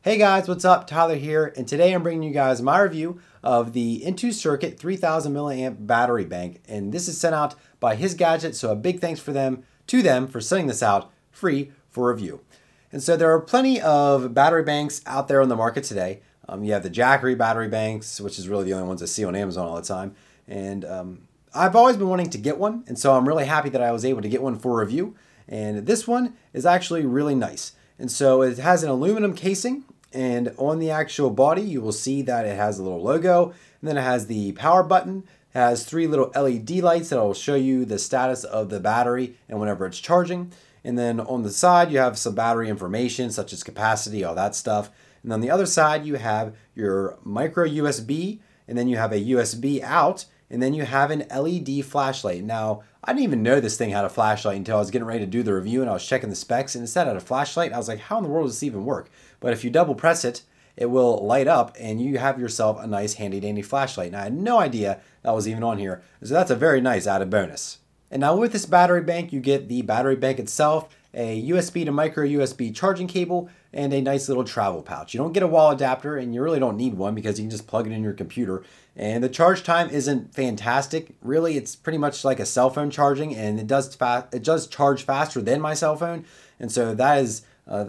Hey guys, what's up? Tyler here, and today I'm bringing you guys my review of the Intocircuit 3000 milliamp battery bank, and this is sent out by His Gadget, so a big thanks to them for sending this out free for review. And so there are plenty of battery banks out there on the market today. You have the Jackery battery banks, which is really the only ones I see on Amazon all the time, and I've always been wanting to get one, and so I'm really happy that I was able to get one for review. And this one is actually really nice. And so it has an aluminum casing, and on the actual body you will see that it has a little logo, and then it has the power button. It has 3 little LED lights that will show you the status of the battery and whenever it's charging. And then on the side you have some battery information such as capacity, all that stuff. And on the other side you have your micro USB, and then you have a USB out, and then you have an LED flashlight. Now, I didn't even know this thing had a flashlight until I was getting ready to do the review and I was checking the specs, and it said it had a flashlight. I was like, how in the world does this even work? But if you double press it, it will light up and you have yourself a nice handy dandy flashlight. Now, I had no idea that was even on here, so that's a very nice added bonus. And now with this battery bank, you get the battery bank itself, a USB to micro USB charging cable, and a nice little travel pouch. You don't get a wall adapter, and you really don't need one because you can just plug it in your computer. And the charge time isn't fantastic. Really, it's pretty much like a cell phone charging, and it does charge faster than my cell phone. And so that is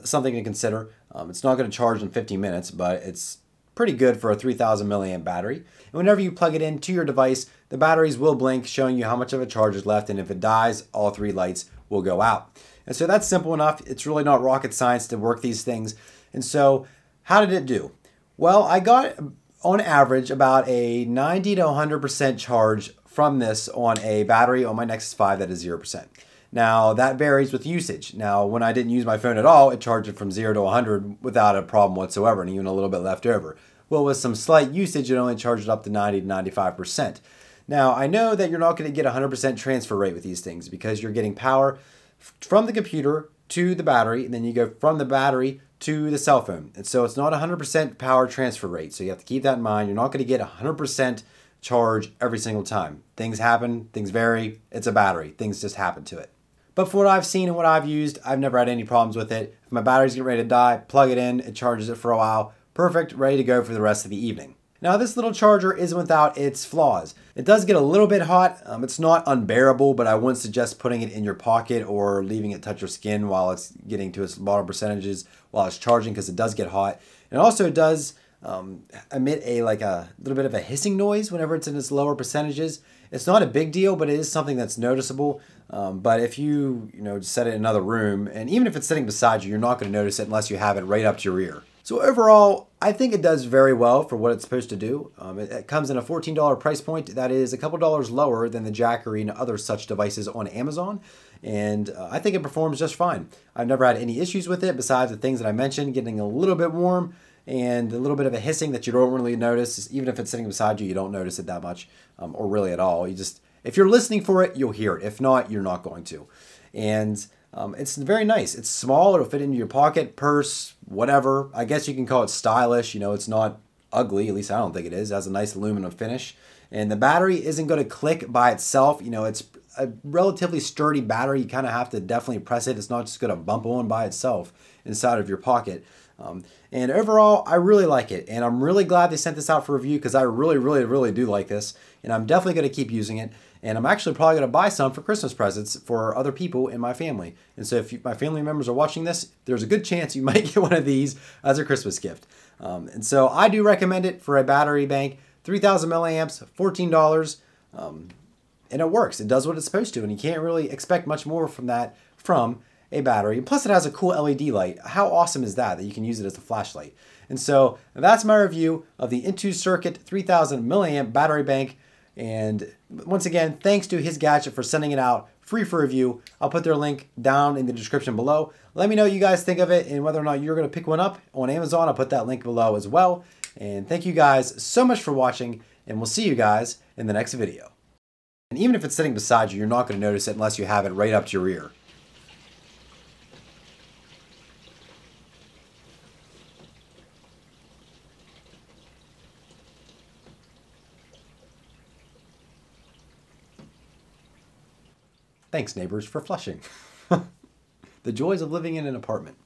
something to consider. It's not going to charge in 50 minutes, but it's pretty good for a 3000 milliamp battery. And whenever you plug it into your device, the batteries will blink, showing you how much of a charge is left, and if it dies, all 3 lights will go out. And so that's simple enough. It's really not rocket science to work these things. And so how did it do? Well, I got on average about a 90 to 100% charge from this on a battery on my Nexus 5 that is 0%. Now, that varies with usage. Now, when I didn't use my phone at all, it charged it from 0 to 100 without a problem whatsoever, and even a little bit left over. Well, with some slight usage, it only charged it up to 90 to 95%. Now, I know that you're not going to get 100% transfer rate with these things because you're getting power from the computer to the battery, and then you go from the battery to the cell phone. And so it's not 100% power transfer rate. So you have to keep that in mind. You're not going to get 100% charge every single time. Things happen, things vary. It's a battery. Things just happen to it. But for what I've seen and what I've used, I've never had any problems with it. If my batteries get ready to die, plug it in, it charges it for a while. Perfect, ready to go for the rest of the evening. Now, this little charger isn't without its flaws. It does get a little bit hot. It's not unbearable, but I wouldn't suggest putting it in your pocket or leaving it touch your skin while it's getting to its bottom percentages while it's charging, because it does get hot. And also it does emit a little bit of a hissing noise whenever it's in its lower percentages. It's not a big deal, but it is something that's noticeable. But if you set it in another room, and even if it's sitting beside you, you're not going to notice it unless you have it right up to your ear. So overall, I think it does very well for what it's supposed to do. It comes in a $14 price point. That is a couple dollars lower than the Jackery and other such devices on Amazon. And I think it performs just fine. I've never had any issues with it besides the things that I mentioned, getting a little bit warm and a little bit of a hissing that you don't really notice. Even if it's sitting beside you, you don't notice it that much, or really at all. If you're listening for it, you'll hear it. If not, you're not going to. And it's very nice. It's small. It'll fit into your pocket, purse, whatever. I guess you can call it stylish. It's not ugly. At least I don't think it is. It has a nice aluminum finish. And the battery isn't going to click by itself. It's a relatively sturdy battery. You kind of have to definitely press it. It's not just going to bump on by itself inside of your pocket. And overall, I really like it. And I'm really glad they sent this out for review because I really, really, really do like this. And I'm definitely going to keep using it. And I'm actually probably going to buy some for Christmas presents for other people in my family. And so if my family members are watching this, there's a good chance you might get one of these as a Christmas gift. And so I do recommend it for a battery bank. 3000 milliamps, $14. And it works. It does what it's supposed to. And you can't really expect much more from that from a battery. Plus it has a cool LED light. How awesome is that you can use it as a flashlight? And so that's my review of the Intocircuit 3000 milliamp battery bank. And once again, thanks to His Gadget for sending it out free for review. I'll put their link down in the description below. Let me know what you guys think of it and whether or not you're going to pick one up on Amazon. I'll put that link below as well. And thank you guys so much for watching, and we'll see you guys in the next video. And even if it's sitting beside you, you're not going to notice it unless you have it right up to your ear. Thanks, neighbors, for flushing. The joys of living in an apartment.